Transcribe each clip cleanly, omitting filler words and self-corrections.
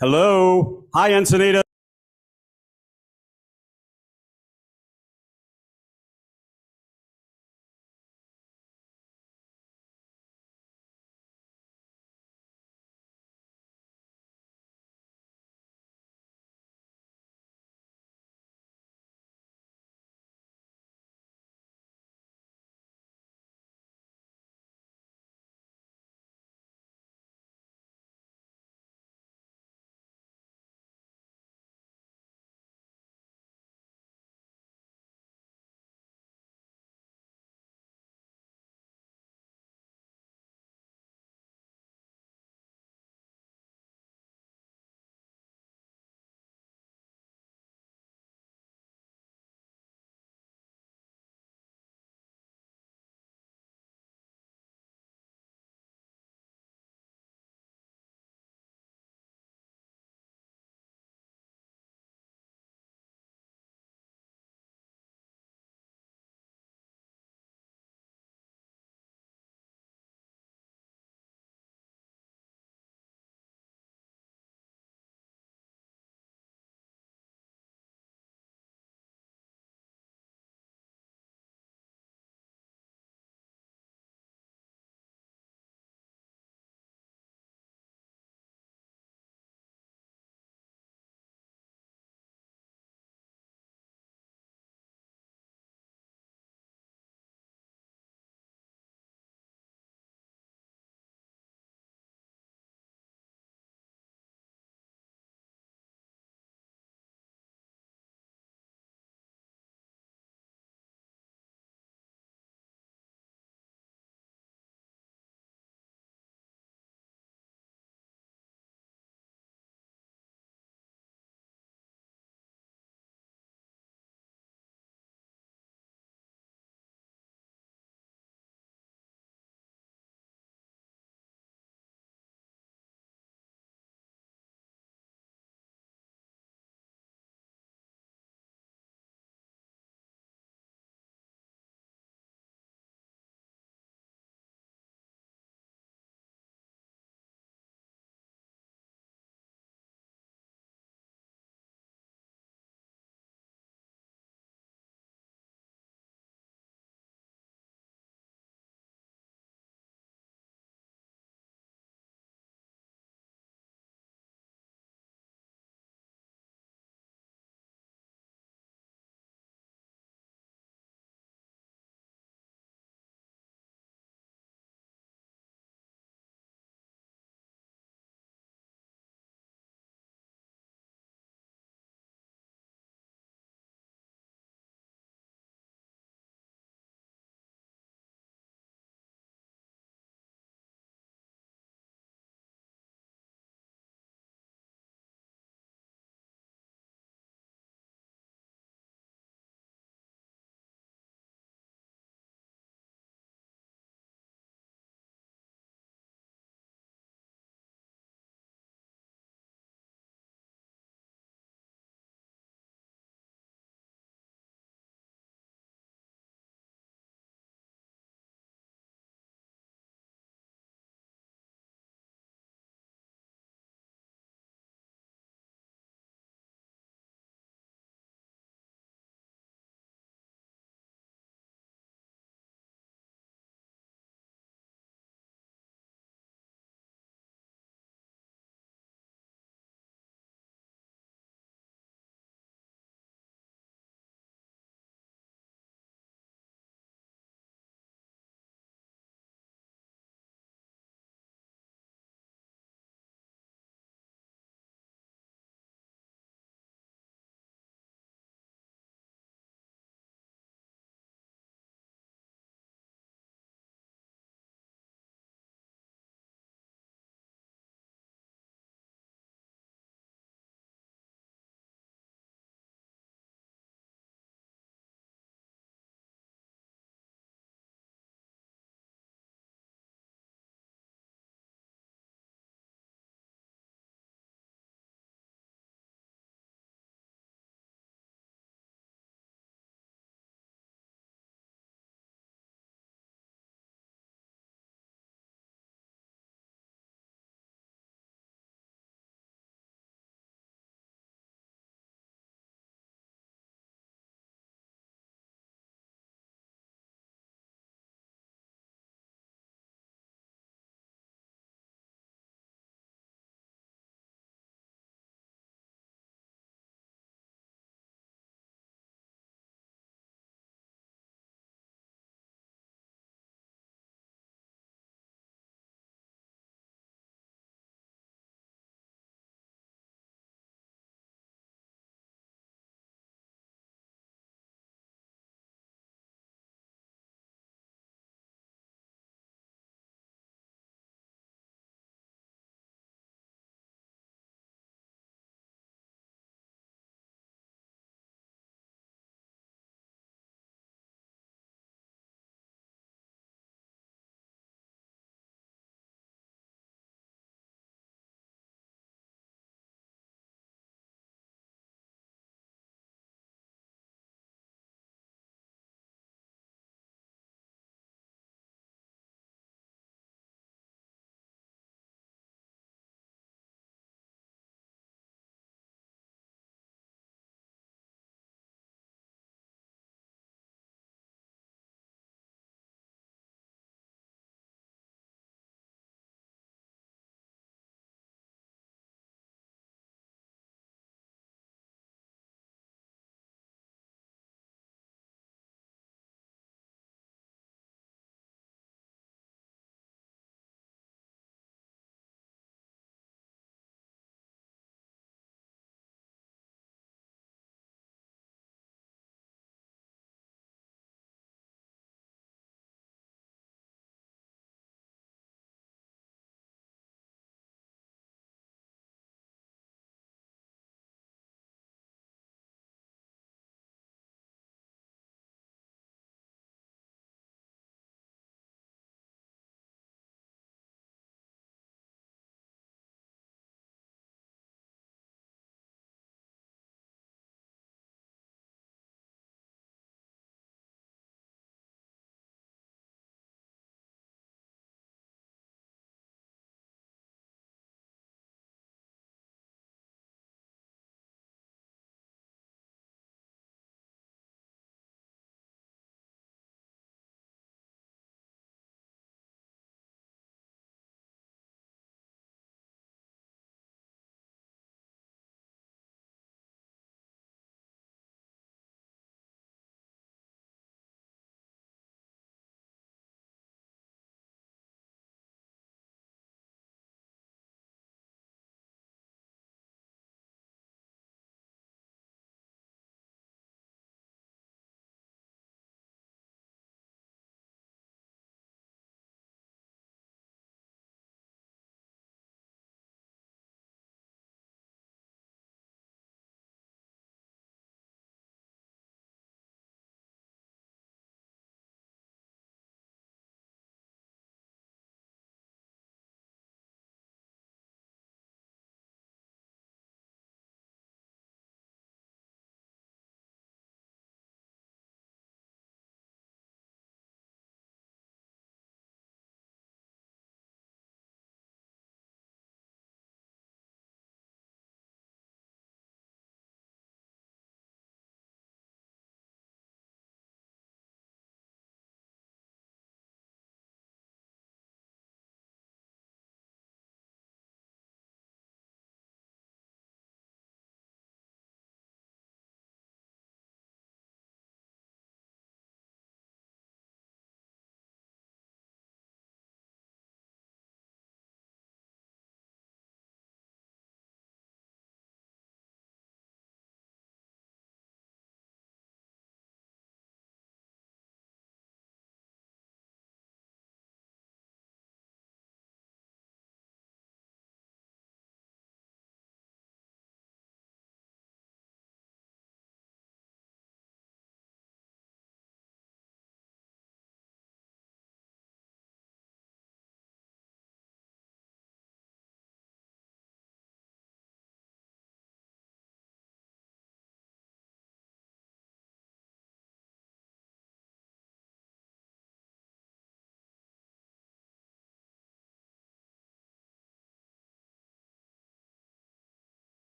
Hello. Hi, Encinitas.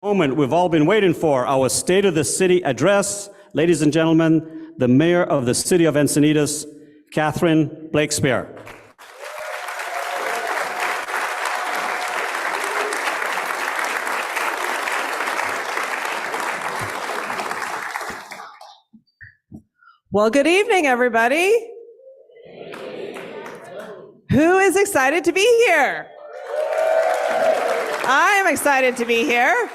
Moment we've all been waiting for, our State of the City address. Ladies and gentlemen, the Mayor of the City of Encinitas, Catherine Blakespeare. Well, good evening, everybody. Who is excited to be here? I am excited to be here.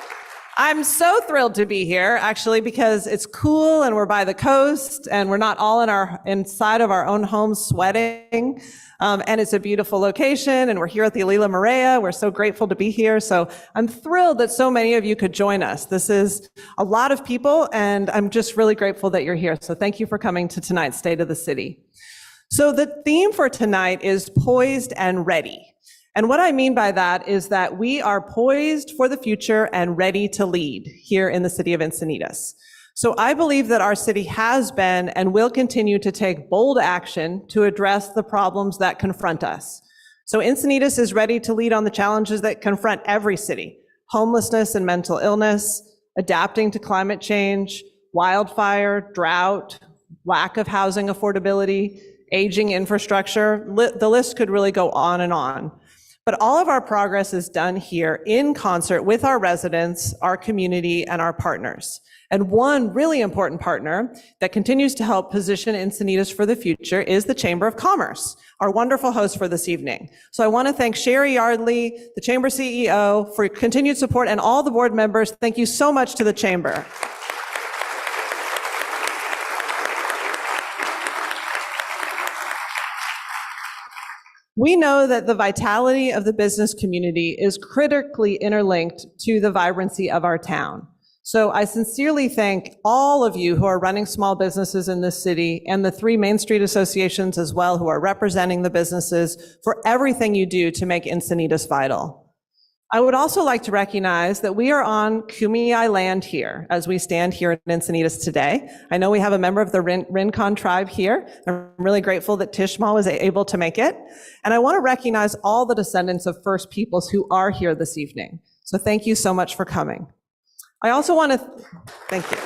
I'm so thrilled to be here, actually, because it's cool and we're by the coast and we're not all inside of our own homes sweating. And it's a beautiful location and we're here at the Alila Marea. We're so grateful to be here. So I'm thrilled that so many of you could join us. This is a lot of people and I'm just really grateful that you're here. So thank you for coming to tonight's State of the City. So the theme for tonight is poised and ready. And what I mean by that is that we are poised for the future and ready to lead here in the city of Encinitas. So I believe that our city has been and will continue to take bold action to address the problems that confront us. So Encinitas is ready to lead on the challenges that confront every city: homelessness and mental illness, adapting to climate change, wildfire, drought, lack of housing affordability, aging infrastructure. The list could really go on and on. But all of our progress is done here in concert with our residents, our community, and our partners. And one really important partner that continues to help position Encinitas for the future is the Chamber of Commerce, our wonderful host for this evening. So I want to thank Sherry Yardley, the Chamber CEO, for continued support, and all the board members. Thank you so much to the Chamber. We know that the vitality of the business community is critically interlinked to the vibrancy of our town. So I sincerely thank all of you who are running small businesses in this city and the 3 Main Street associations as well who are representing the businesses for everything you do to make Encinitas vital. I would also like to recognize that we are on Kumeyaay land here as we stand here in Encinitas today. I know we have a member of the Rincon tribe here. I'm really grateful that Tishma was able to make it. And I want to recognize all the descendants of First Peoples who are here this evening. So thank you so much for coming. I also want to, thank you.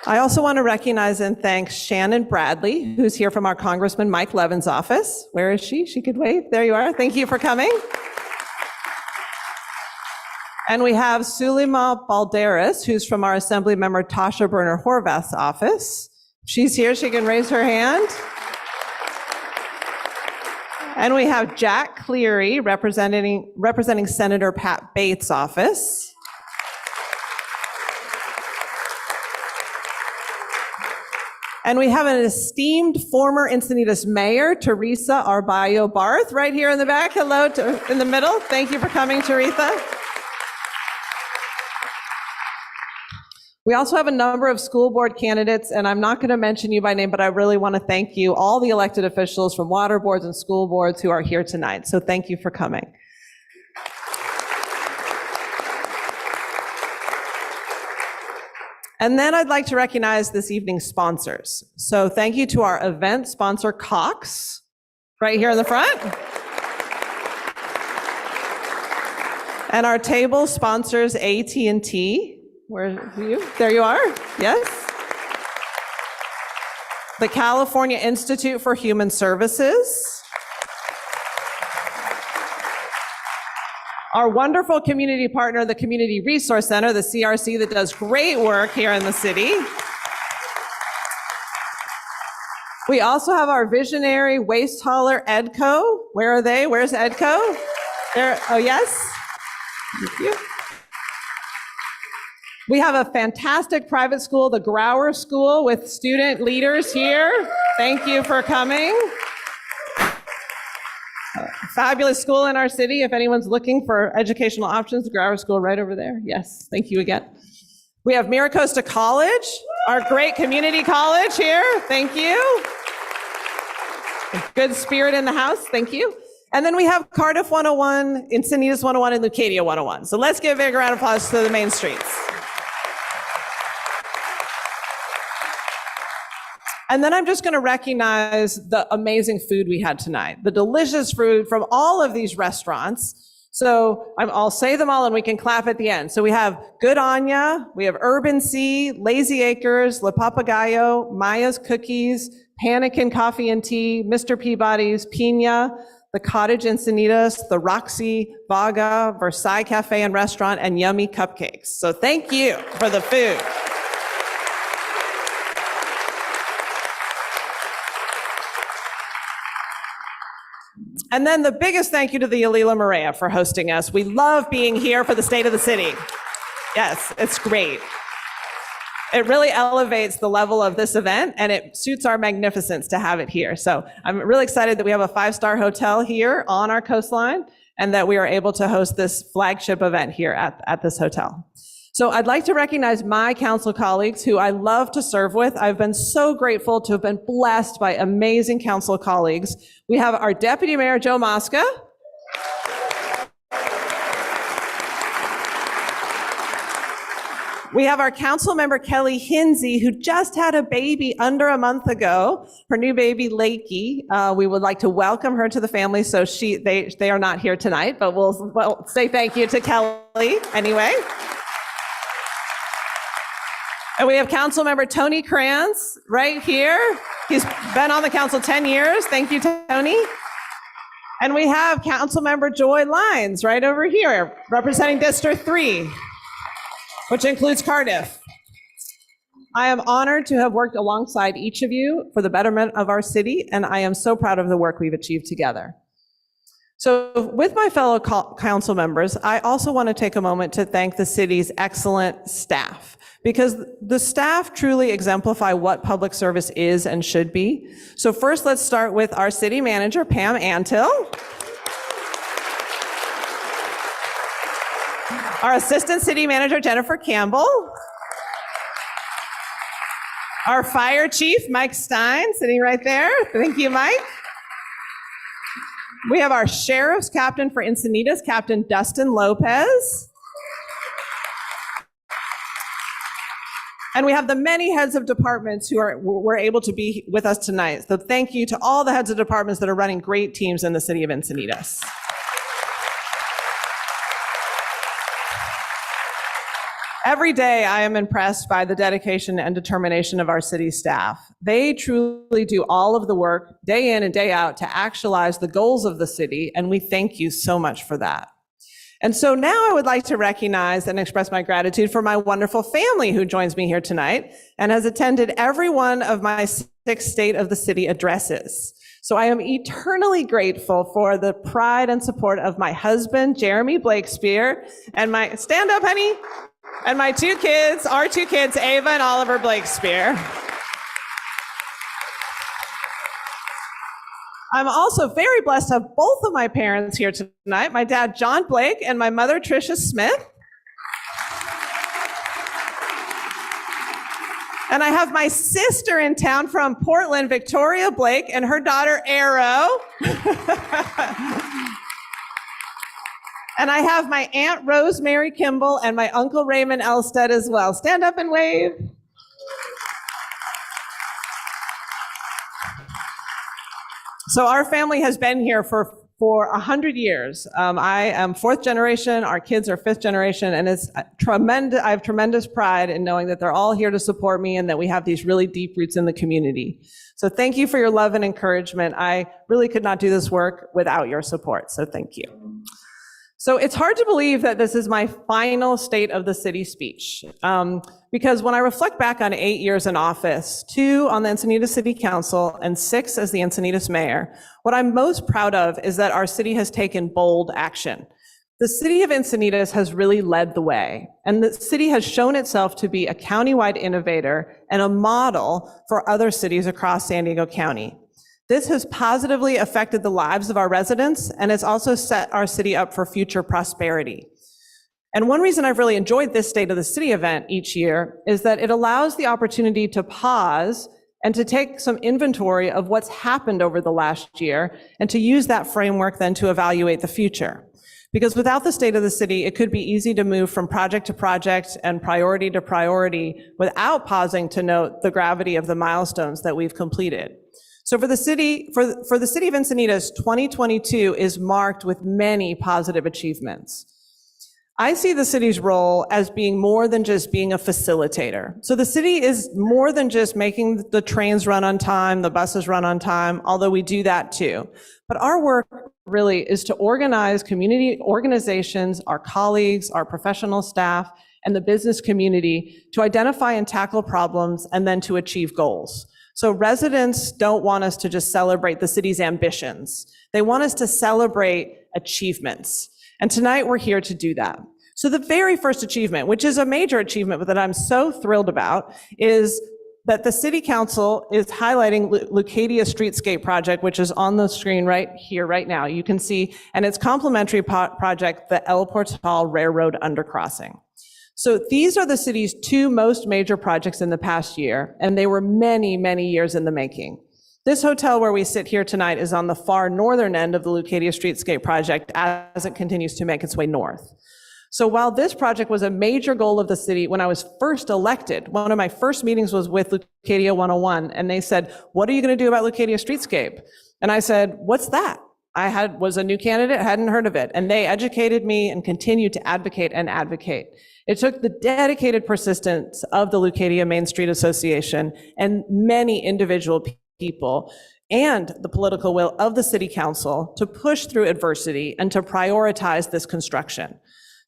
I also want to recognize and thank Shannon Bradley, who's here from our Congressman Mike Levin's office. Where is she? She could wave. There you are. Thank you for coming. And we have Sulima Balderas, who's from our Assembly member Tasha Berner Horvath's office. She's here. She can raise her hand. And we have Jack Cleary representing Senator Pat Bates' office. And we have an esteemed former Encinitas mayor, Teresa Arballo Barth, right here in the back. Hello, in the middle. Thank you for coming, Teresa. We also have a number of school board candidates, and I'm not going to mention you by name, but I really want to thank you, all the elected officials from water boards and school boards who are here tonight. So thank you for coming. And then I'd like to recognize this evening's sponsors. So thank you to our event sponsor, Cox, right here in the front. And our table sponsors, AT&T. Where are you? There you are. Yes. The California Institute for Human Services. Our wonderful community partner, the Community Resource Center, the CRC, that does great work here in the city. We also have our visionary waste hauler, EDCO. Where are they? Where's EDCO? There. Oh, yes. Thank you. We have a fantastic private school, the Grauer School, with student leaders here. Thank you for coming. Fabulous school in our city. If anyone's looking for educational options, the Grauer School right over there. Yes, thank you again. We have Miracosta College, our great community college here. Thank you. Good spirit in the house. Thank you. And then we have Cardiff 101, Encinitas 101, and Leucadia 101. So let's give a big round of applause to the main streets. And then I'm just going to recognize the amazing food we had tonight, the delicious food from all of these restaurants. So I'll say them all and we can clap at the end. So we have Good Anya, we have Urban Sea, Lazy Acres, La Papagayo, Maya's Cookies, Panikin Coffee and Tea, Mr. Peabody's, Pina, the Cottage Encinitas, the Roxy, Vaga, Versailles Cafe and Restaurant, and Yummy Cupcakes. So thank you for the food. And then the biggest thank you to the Alila Maria for hosting us. We love being here for the State of the City. Yes, it's great. It really elevates the level of this event, and it suits our magnificence to have it here. So I'm really excited that we have a 5-star hotel here on our coastline and that we are able to host this flagship event here at this hotel. So I'd like to recognize my council colleagues who I love to serve with. I've been so grateful to have been blessed by amazing council colleagues. We have our Deputy Mayor, Joe Mosca. We have our council member, Kelly Hinsey, who just had a baby under a month ago, her new baby, Lakey. We would like to welcome her to the family. So they are not here tonight, but we'll say thank you to Kelly anyway. And we have council member Tony Kranz right here. He's been on the council 10 years. Thank you, Tony. And we have council member Joy Lyons right over here, representing District 3, which includes Cardiff. I am honored to have worked alongside each of you for the betterment of our city, and I am so proud of the work we've achieved together. So with my fellow council members, I also want to take a moment to thank the city's excellent staff, because the staff truly exemplify what public service is and should be. So first, let's start with our city manager, Pam Antill. Our assistant city manager, Jennifer Campbell. Our fire chief, Mike Stein, sitting right there. Thank you, Mike. We have our sheriff's captain for Encinitas, Captain Dustin Lopez. And we have the many heads of departments who were able to be with us tonight. So thank you to all the heads of departments that are running great teams in the city of Encinitas. Every day, I am impressed by the dedication and determination of our city staff. They truly do all of the work day in and day out to actualize the goals of the city, and we thank you so much for that. And so now I would like to recognize and express my gratitude for my wonderful family who joins me here tonight and has attended every one of my 6 State of the City addresses. So I am eternally grateful for the pride and support of my husband, Jeremy Blakespeare, and my, stand up, honey, and my 2 kids, our 2 kids, Ava and Oliver Blakespeare. I'm also very blessed to have both of my parents here tonight, my dad, John Blake, and my mother, Tricia Smith. And I have my sister in town from Portland, Victoria Blake, and her daughter, Arrow. And I have my Aunt Rosemary Kimball and my Uncle Raymond Elstead as well. Stand up and wave. So our family has been here for 100 years. I am 4th generation, our kids are 5th generation, and it's tremendous. I have tremendous pride in knowing that they're all here to support me and that we have these really deep roots in the community. So thank you for your love and encouragement. I really could not do this work without your support, so thank you. So it's hard to believe that this is my final State of the City speech, because when I reflect back on 8 years in office, 2 on the Encinitas City Council and 6 as the Encinitas Mayor, what I'm most proud of is that our city has taken bold action. The city of Encinitas has really led the way, and the city has shown itself to be a countywide innovator and a model for other cities across San Diego County. This has positively affected the lives of our residents, and it's also set our city up for future prosperity. And one reason I've really enjoyed this State of the City event each year is that it allows the opportunity to pause and to take some inventory of what's happened over the last year and to use that framework then to evaluate the future. Because without the state of the city, it could be easy to move from project to project and priority to priority without pausing to note the gravity of the milestones that we've completed. So for the city of Encinitas, 2022 is marked with many positive achievements. I see the city's role as being more than just being a facilitator. So the city is more than just making the trains run on time, the buses run on time, although we do that too. But our work really is to organize community organizations, our colleagues, our professional staff, and the business community to identify and tackle problems and then to achieve goals. So residents don't want us to just celebrate the city's ambitions. They want us to celebrate achievements. And tonight we're here to do that. So the very first achievement, which is a major achievement but that I'm so thrilled about, is that the City Council is highlighting Leucadia Streetscape project, which is on the screen right here, right now. You can see, and its complementary project, the El Portal Railroad Undercrossing. So these are the city's two most major projects in the past year, and they were many, many years in the making. This hotel where we sit here tonight is on the far northern end of the Leucadia Streetscape project as it continues to make its way north. So while this project was a major goal of the city, when I was first elected, one of my first meetings was with Leucadia 101, and they said, "What are you going to do about Leucadia Streetscape?" And I said, "What's that?" I was a new candidate, hadn't heard of it, and they educated me and continued to advocate and advocate. It took the dedicated persistence of the Leucadia Main Street Association and many individual people and the political will of the City Council to push through adversity and to prioritize this construction.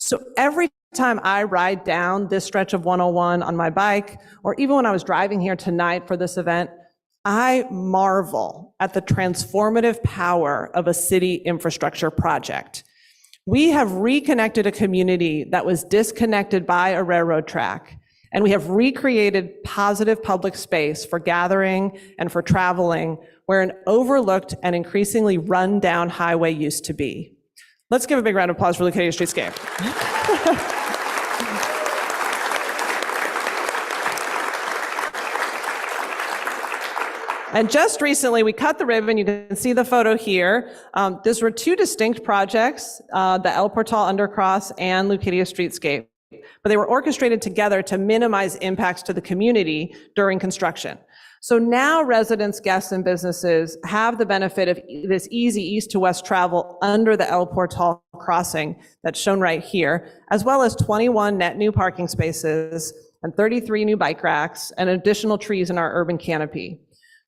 So every time I ride down this stretch of 101 on my bike, or even when I was driving here tonight for this event, I marvel at the transformative power of a city infrastructure project. We have reconnected a community that was disconnected by a railroad track, and we have recreated positive public space for gathering and for traveling where an overlooked and increasingly run-down highway used to be. Let's give a big round of applause for Leucadia Streetscape. And just recently, we cut the ribbon. You can see the photo here. These were two distinct projects, the El Portal Undercross and Leucadia Streetscape, but they were orchestrated together to minimize impacts to the community during construction. So now residents, guests, and businesses have the benefit of this easy east to west travel under the El Portal crossing that's shown right here, as well as 21 net new parking spaces and 33 new bike racks and additional trees in our urban canopy.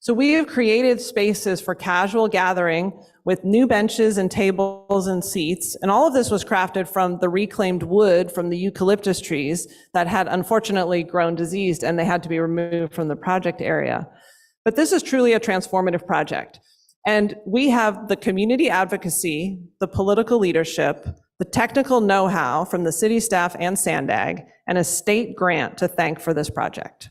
So we have created spaces for casual gathering with new benches and tables and seats, and all of this was crafted from the reclaimed wood from the eucalyptus trees that had unfortunately grown diseased and they had to be removed from the project area. But this is truly a transformative project. And we have the community advocacy, the political leadership, the technical know-how from the city staff and SANDAG, and a state grant to thank for this project.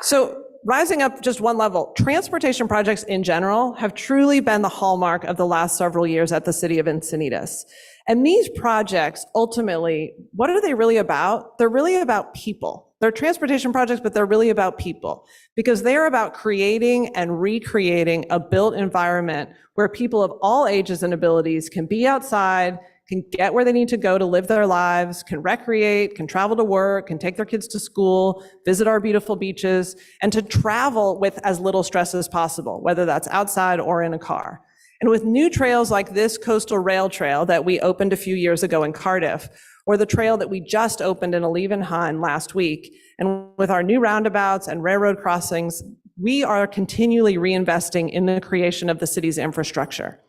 So rising up just one level, transportation projects in general have truly been the hallmark of the last several years at the city of Encinitas. And these projects, ultimately, what are they really about? They're really about people. They're transportation projects, but they're really about people because they're about creating and recreating a built environment where people of all ages and abilities can be outside, can get where they need to go to live their lives, can recreate, can travel to work, can take their kids to school, visit our beautiful beaches, and to travel with as little stress as possible, whether that's outside or in a car. And with new trails like this coastal rail trail that we opened a few years ago in Cardiff, or the trail that we just opened in Alevenheim last week, and with our new roundabouts and railroad crossings, we are continually reinvesting in the creation of the city's infrastructure.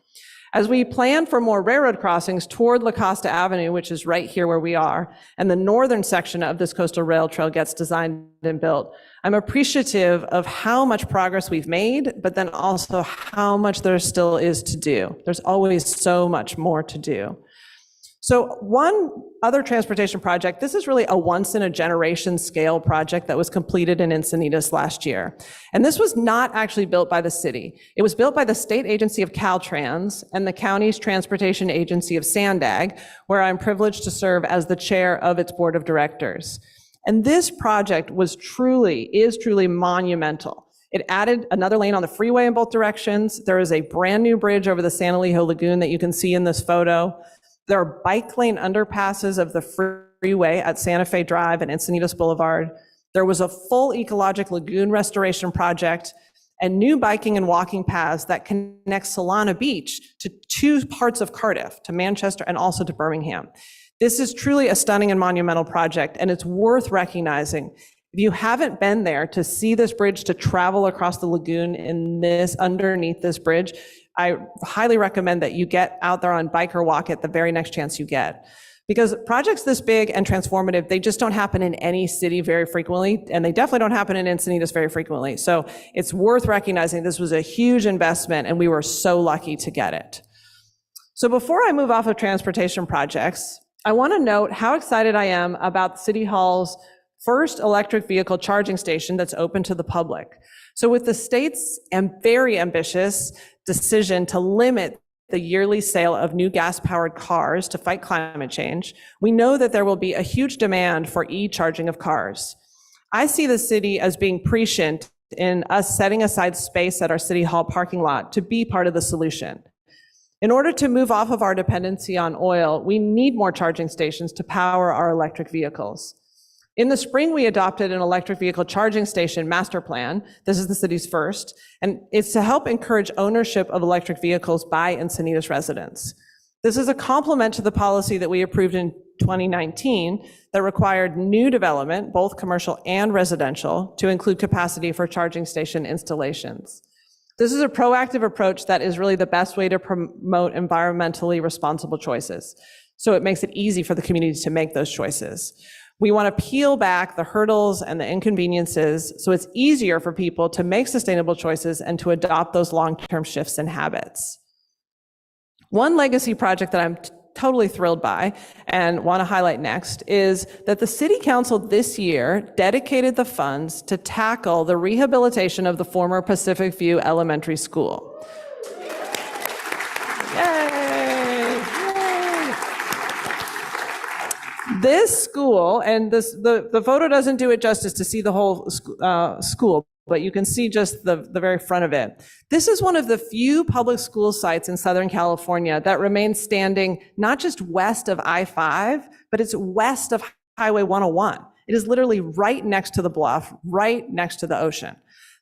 As we plan for more railroad crossings toward La Costa Avenue, which is right here where we are, and the northern section of this coastal rail trail gets designed and built, I'm appreciative of how much progress we've made, but then also how much there still is to do. There's always so much more to do. So one other transportation project, this is really a once-in-a-generation scale project that was completed in Encinitas last year. And this was not actually built by the city. It was built by the state agency of Caltrans and the county's transportation agency of SANDAG, where I'm privileged to serve as the chair of its board of directors. And this project is truly monumental. It added another lane on the freeway in both directions. There is a brand new bridge over the San Elijo Lagoon that you can see in this photo. There are bike lane underpasses of the freeway at Santa Fe Drive and Encinitas Boulevard. There was a full ecologic lagoon restoration project and new biking and walking paths that connect Solana Beach to two parts of Cardiff, to Manchester and also to Birmingham. This is truly a stunning and monumental project, and it's worth recognizing. If you haven't been there to see this bridge, to travel across the lagoon underneath this bridge, I highly recommend that you get out there on bike or walk at the very next chance you get. Because projects this big and transformative, they just don't happen in any city very frequently, and they definitely don't happen in Encinitas very frequently. So it's worth recognizing this was a huge investment, and we were so lucky to get it. So before I move off of transportation projects, I want to note how excited I am about City Hall's first electric vehicle charging station that's open to the public. So with the state's very ambitious decision to limit the yearly sale of new gas-powered cars to fight climate change, we know that there will be a huge demand for e-charging of cars. I see the city as being prescient in us setting aside space at our City Hall parking lot to be part of the solution. In order to move off of our dependency on oil, we need more charging stations to power our electric vehicles. In the spring, we adopted an electric vehicle charging station master plan. This is the city's first, and it's to help encourage ownership of electric vehicles by Encinitas residents. This is a complement to the policy that we approved in 2019 that required new development, both commercial and residential, to include capacity for charging station installations. This is a proactive approach that is really the best way to promote environmentally responsible choices. So it makes it easy for the community to make those choices. We want to peel back the hurdles and the inconveniences so it's easier for people to make sustainable choices and to adopt those long-term shifts in habits. One legacy project that I'm totally thrilled by and want to highlight next is that the City Council this year dedicated the funds to tackle the rehabilitation of the former Pacific View Elementary School. This school, and the photo doesn't do it justice to see the whole school, but you can see just the very front of it. This is one of the few public school sites in Southern California that remains standing not just west of I-5, but it's west of Highway 101. It is literally right next to the bluff, right next to the ocean.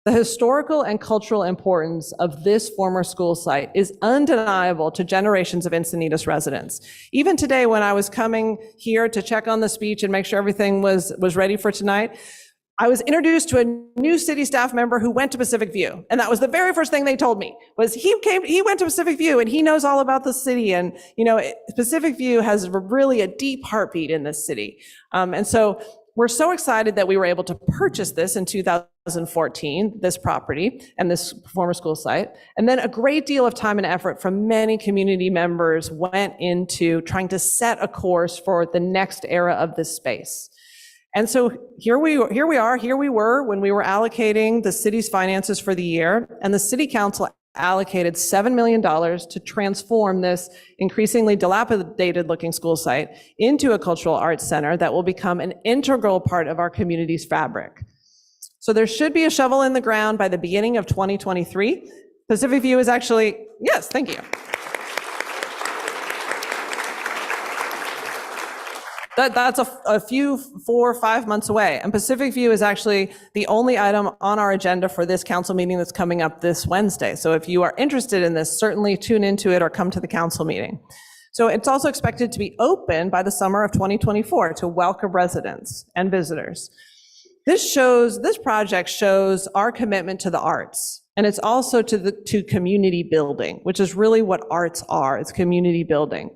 The historical and cultural importance of this former school site is undeniable to generations of Encinitas residents. Even today, when I was coming here to check on the speech and make sure everything was ready for tonight, I was introduced to a new city staff member who went to Pacific View. And that was the very first thing they told me, was he went to Pacific View and he knows all about the city. And, Pacific View has really a deep heartbeat in this city. And so we're so excited that we were able to purchase this in 2014, this property and this former school site. And then a great deal of time and effort from many community members went into trying to set a course for the next era of this space. And so here we were when we were allocating the city's finances for the year, and the City Council allocated $7 million to transform this increasingly dilapidated looking school site into a cultural arts center that will become an integral part of our community's fabric. So there should be a shovel in the ground by the beginning of 2023. Pacific View is actually, yes, thank you. That's a few 4 or 5 months away. And Pacific View is actually the only item on our agenda for this council meeting that's coming up this Wednesday. So if you are interested in this, certainly tune into it or come to the council meeting. So it's also expected to be open by the summer of 2024 to welcome residents and visitors. This project shows our commitment to the arts. And it's also to community building, which is really what arts are. It's community building.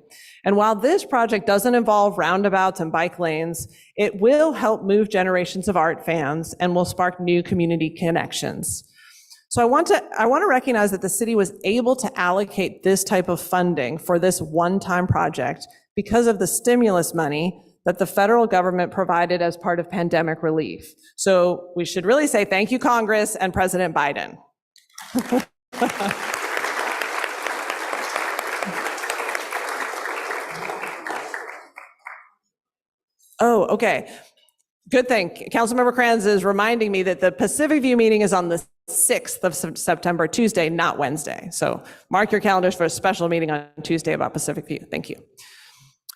And while this project doesn't involve roundabouts and bike lanes, it will help move generations of art fans and will spark new community connections. So I want to recognize that the city was able to allocate this type of funding for this one-time project because of the stimulus money that the federal government provided as part of pandemic relief. So we should really say thank you, Congress and President Biden. Oh, okay. Good thing. Councilmember Kranz is reminding me that the Pacific View meeting is on the 6th of September, Tuesday, not Wednesday. So mark your calendars for a special meeting on Tuesday about Pacific View. Thank you.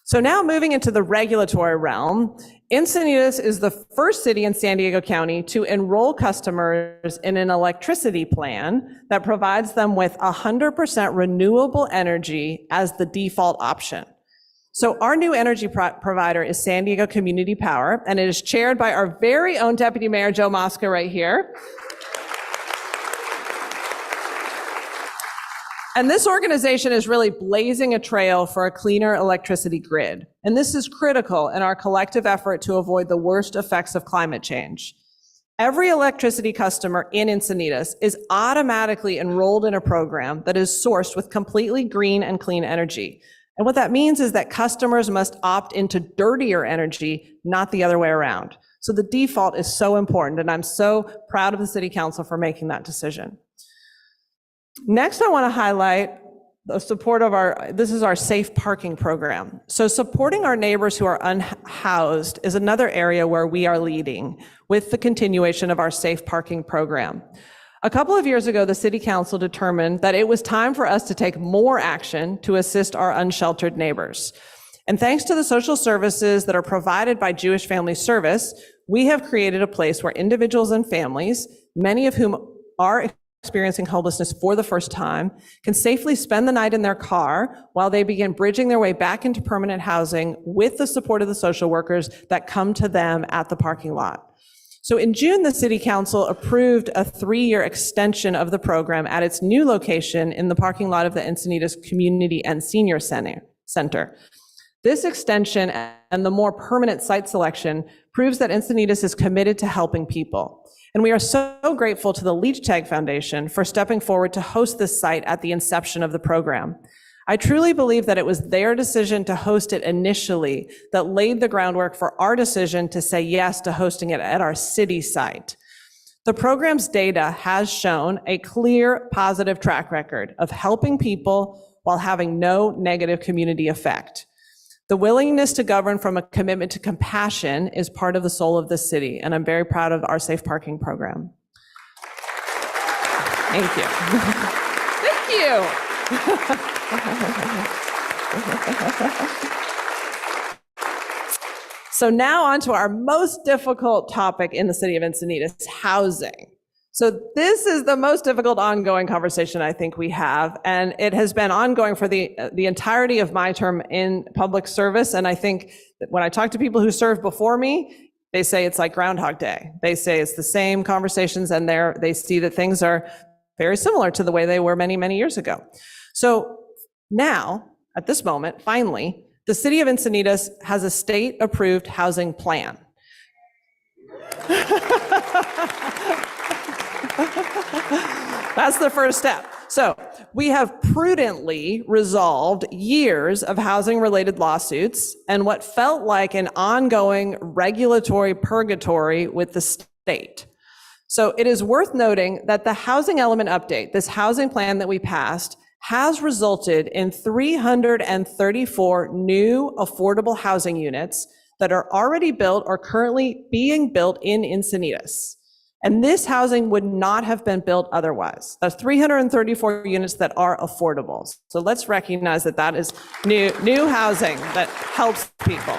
So now moving into the regulatory realm, Encinitas is the first city in San Diego County to enroll customers in an electricity plan that provides them with 100% renewable energy as the default option. So our new energy provider is San Diego Community Power, and it is chaired by our very own Deputy Mayor Joe Mosca right here. And this organization is really blazing a trail for a cleaner electricity grid. And this is critical in our collective effort to avoid the worst effects of climate change. Every electricity customer in Encinitas is automatically enrolled in a program that is sourced with completely green and clean energy. And what that means is that customers must opt into dirtier energy, not the other way around. So the default is so important, and I'm so proud of the City Council for making that decision. Next, I want to highlight the support of this is our safe parking program. So supporting our neighbors who are unhoused is another area where we are leading with the continuation of our safe parking program. A couple of years ago, the City Council determined that it was time for us to take more action to assist our unsheltered neighbors. And thanks to the social services that are provided by Jewish Family Service, we have created a place where individuals and families, many of whom are experiencing homelessness for the first time, can safely spend the night in their car while they begin bridging their way back into permanent housing with the support of the social workers that come to them at the parking lot. So in June, the City Council approved a 3-year extension of the program at its new location in the parking lot of the Encinitas Community and Senior Center. This extension and the more permanent site selection proves that Encinitas is committed to helping people. And we are so grateful to the Leech Tag Foundation for stepping forward to host this site at the inception of the program. I truly believe that it was their decision to host it initially that laid the groundwork for our decision to say yes to hosting it at our city site. The program's data has shown a clear positive track record of helping people while having no negative community effect. The willingness to govern from a commitment to compassion is part of the soul of this city, and I'm very proud of our safe parking program. Thank you. Thank you. So now on to our most difficult topic in the city of Encinitas, housing. So this is the most difficult ongoing conversation I think we have, and it has been ongoing for the entirety of my term in public service. And I think that when I talk to people who served before me, they say it's like Groundhog Day. They say it's the same conversations, and they see that things are very similar to the way they were many, many years ago. So now, at this moment, finally, the city of Encinitas has a state-approved housing plan. That's the first step. So we have prudently resolved years of housing-related lawsuits and what felt like an ongoing regulatory purgatory with the state. So it is worth noting that the housing element update, this housing plan that we passed, has resulted in 334 new affordable housing units that are already built or currently being built in Encinitas. And this housing would not have been built otherwise. That's 334 units that are affordable. So let's recognize that that is new housing that helps people.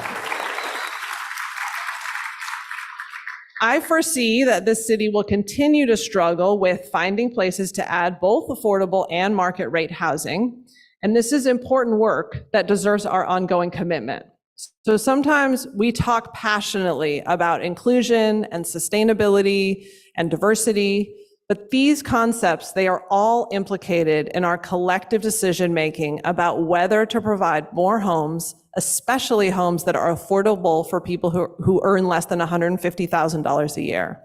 I foresee that this city will continue to struggle with finding places to add both affordable and market rate housing. And this is important work that deserves our ongoing commitment. So sometimes we talk passionately about inclusion and sustainability and diversity, but these concepts, they are all implicated in our collective decision-making about whether to provide more homes, especially homes that are affordable for people who earn less than $150,000 a year.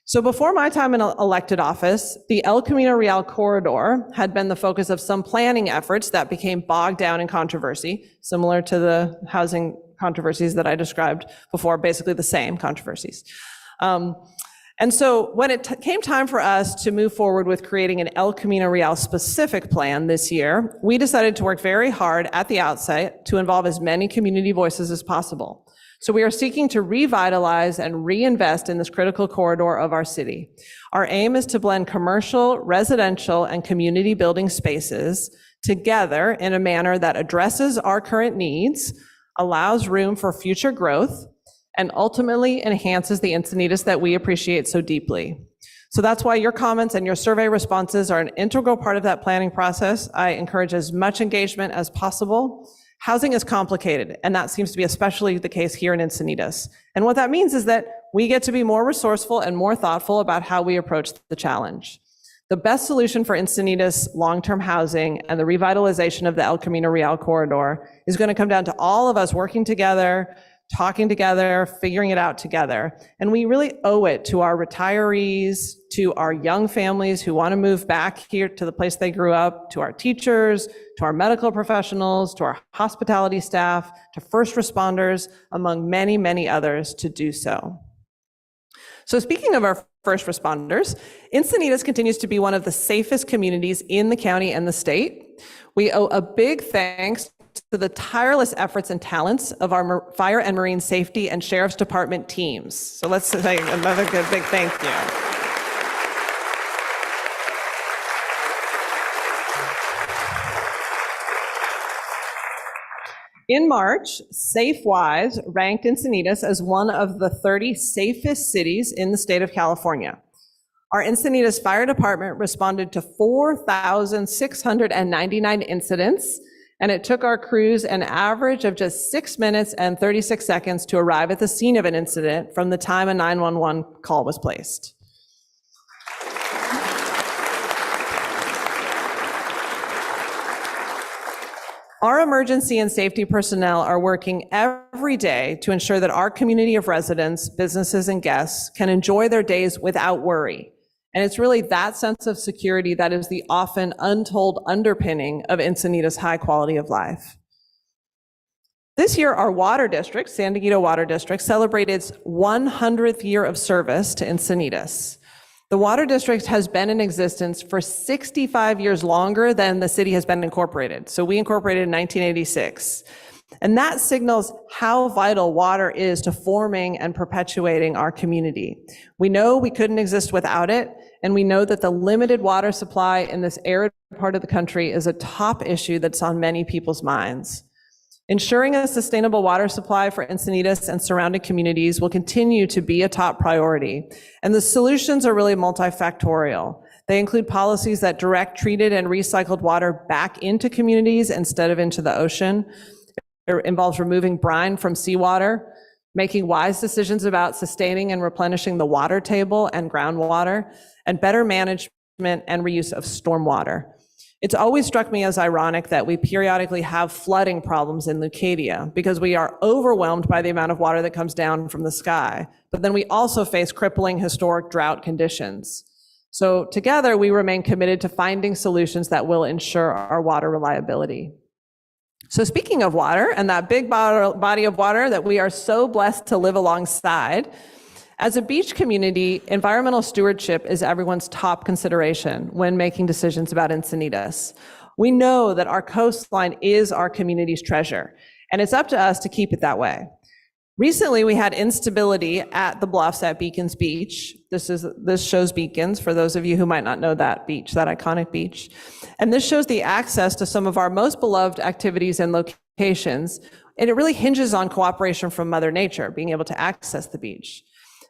So before my time in elected office, the El Camino Real corridor had been the focus of some planning efforts that became bogged down in controversy, similar to the housing controversies that I described before, basically the same controversies. And so when it came time for us to move forward with creating an El Camino Real specific plan this year, we decided to work very hard at the outset to involve as many community voices as possible. So we are seeking to revitalize and reinvest in this critical corridor of our city. Our aim is to blend commercial, residential, and community building spaces together in a manner that addresses our current needs, allows room for future growth, and ultimately enhances the Encinitas that we appreciate so deeply. So that's why your comments and your survey responses are an integral part of that planning process. I encourage as much engagement as possible. Housing is complicated, and that seems to be especially the case here in Encinitas. And what that means is that we get to be more resourceful and more thoughtful about how we approach the challenge. The best solution for Encinitas long-term housing and the revitalization of the El Camino Real corridor is going to come down to all of us working together, talking together, figuring it out together. And we really owe it to our retirees, to our young families who want to move back here to the place they grew up, to our teachers, to our medical professionals, to our hospitality staff, to first responders, among many, many others to do so. So speaking of our first responders, Encinitas continues to be one of the safest communities in the county and the state. We owe a big thanks to the tireless efforts and talents of our fire and marine safety and sheriff's department teams. So let's say another good big thank you. In March, SafeWise ranked Encinitas as one of the 30 safest cities in the state of California. Our Encinitas Fire Department responded to 4,699 incidents, and it took our crews an average of just 6 minutes and 36 seconds to arrive at the scene of an incident from the time a 911 call was placed. Our emergency and safety personnel are working every day to ensure that our community of residents, businesses, and guests can enjoy their days without worry. And it's really that sense of security that is the often untold underpinning of Encinitas' high quality of life. This year, our water district, San Diego Water District, celebrated its 100th year of service to Encinitas. The water district has been in existence for 65 years longer than the city has been incorporated. So we incorporated in 1986. And that signals how vital water is to forming and perpetuating our community. We know we couldn't exist without it, and we know that the limited water supply in this arid part of the country is a top issue that's on many people's minds. Ensuring a sustainable water supply for Encinitas and surrounding communities will continue to be a top priority. And the solutions are really multifactorial. They include policies that direct treated and recycled water back into communities instead of into the ocean. It involves removing brine from seawater, making wise decisions about sustaining and replenishing the water table and groundwater, and better management and reuse of stormwater. It's always struck me as ironic that we periodically have flooding problems in Leucadia because we are overwhelmed by the amount of water that comes down from the sky, but then we also face crippling historic drought conditions. So together, we remain committed to finding solutions that will ensure our water reliability. So speaking of water and that big body of water that we are so blessed to live alongside, as a beach community, environmental stewardship is everyone's top consideration when making decisions about Encinitas. We know that our coastline is our community's treasure, and it's up to us to keep it that way. Recently, we had Instability at the Bluffs at Beacons Beach. This shows Beacons, for those of you who might not know that beach, that iconic beach. And this shows the access to some of our most beloved activities and locations, and it really hinges on cooperation from Mother Nature, being able to access the beach.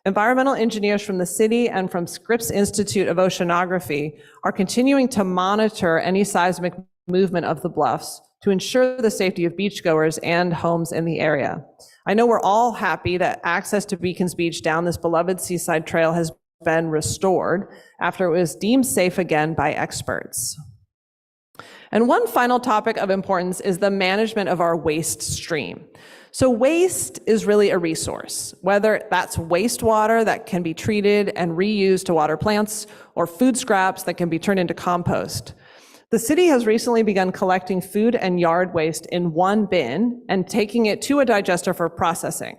Environmental engineers from the city and from Scripps Institute of Oceanography are continuing to monitor any seismic movement of the bluffs to ensure the safety of beachgoers and homes in the area. I know we're all happy that access to Beacons Beach down this beloved seaside trail has been restored after it was deemed safe again by experts. And one final topic of importance is the management of our waste stream. So waste is really a resource, whether that's wastewater that can be treated and reused to water plants or food scraps that can be turned into compost. The city has recently begun collecting food and yard waste in one bin and taking it to a digester for processing.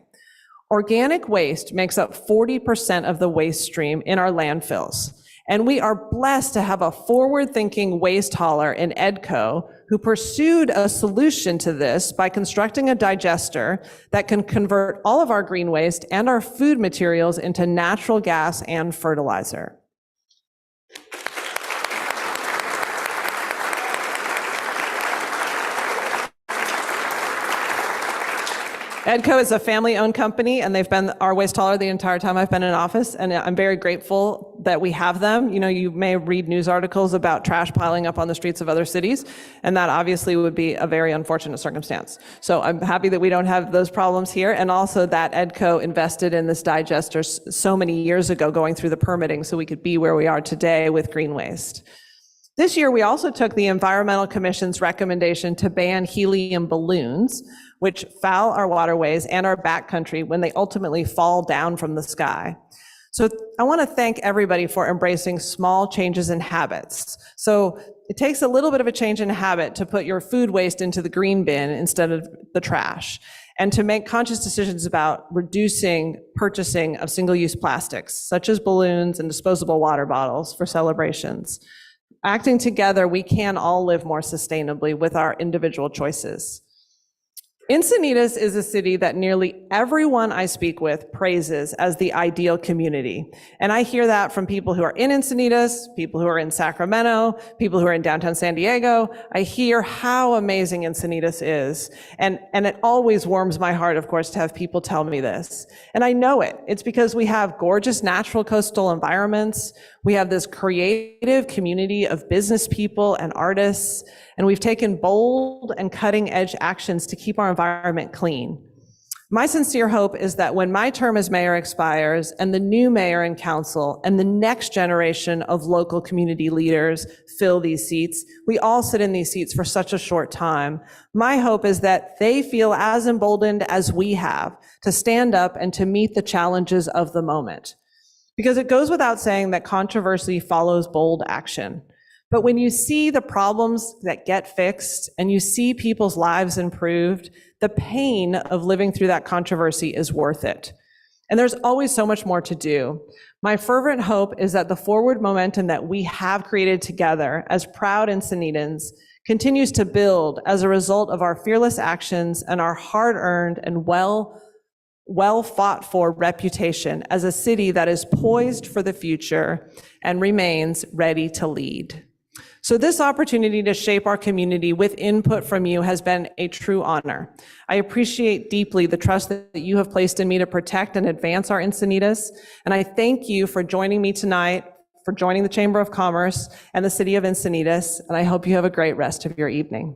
Organic waste makes up 40% of the waste stream in our landfills. And we are blessed to have a forward-thinking waste hauler in EDCO who pursued a solution to this by constructing a digester that can convert all of our green waste and our food materials into natural gas and fertilizer. EDCO is a family-owned company, and they've been our waste hauler the entire time I've been in office, and I'm very grateful that we have them. You know, you may read news articles about trash piling up on the streets of other cities, and that obviously would be a very unfortunate circumstance. So I'm happy that we don't have those problems here, and also that EDCO invested in this digester so many years ago, going through the permitting so we could be where we are today with green waste. This year, we also took the Environmental Commission's recommendation to ban helium balloons, which foul our waterways and our backcountry when they ultimately fall down from the sky. So I want to thank everybody for embracing small changes in habits. So it takes a little bit of a change in habit to put your food waste into the green bin instead of the trash, and to make conscious decisions about reducing purchasing of single-use plastics, such as balloons and disposable water bottles for celebrations. Acting together, we can all live more sustainably with our individual choices. Encinitas is a city that nearly everyone I speak with praises as the ideal community. And I hear that from people who are in Encinitas, people who are in Sacramento, people who are in downtown San Diego. I hear how amazing Encinitas is. And it always warms my heart, of course, to have people tell me this. And I know it. It's because we have gorgeous natural coastal environments. We have this creative community of business people and artists, and we've taken bold and cutting-edge actions to keep our environment clean. My sincere hope is that when my term as mayor expires and the new mayor and council and the next generation of local community leaders fill these seats, we all sit in these seats for such a short time. My hope is that they feel as emboldened as we have to stand up and to meet the challenges of the moment. Because it goes without saying that controversy follows bold action. But when you see the problems that get fixed and you see people's lives improved, the pain of living through that controversy is worth it. And there's always so much more to do. My fervent hope is that the forward momentum that we have created together as proud Encinitans continues to build as a result of our fearless actions and our hard-earned and well fought for reputation as a city that is poised for the future and remains ready to lead. So this opportunity to shape our community with input from you has been a true honor. I appreciate deeply the trust that you have placed in me to protect and advance our Encinitas, and I thank you for joining me tonight, for joining the Chamber of Commerce and the City of Encinitas, and I hope you have a great rest of your evening.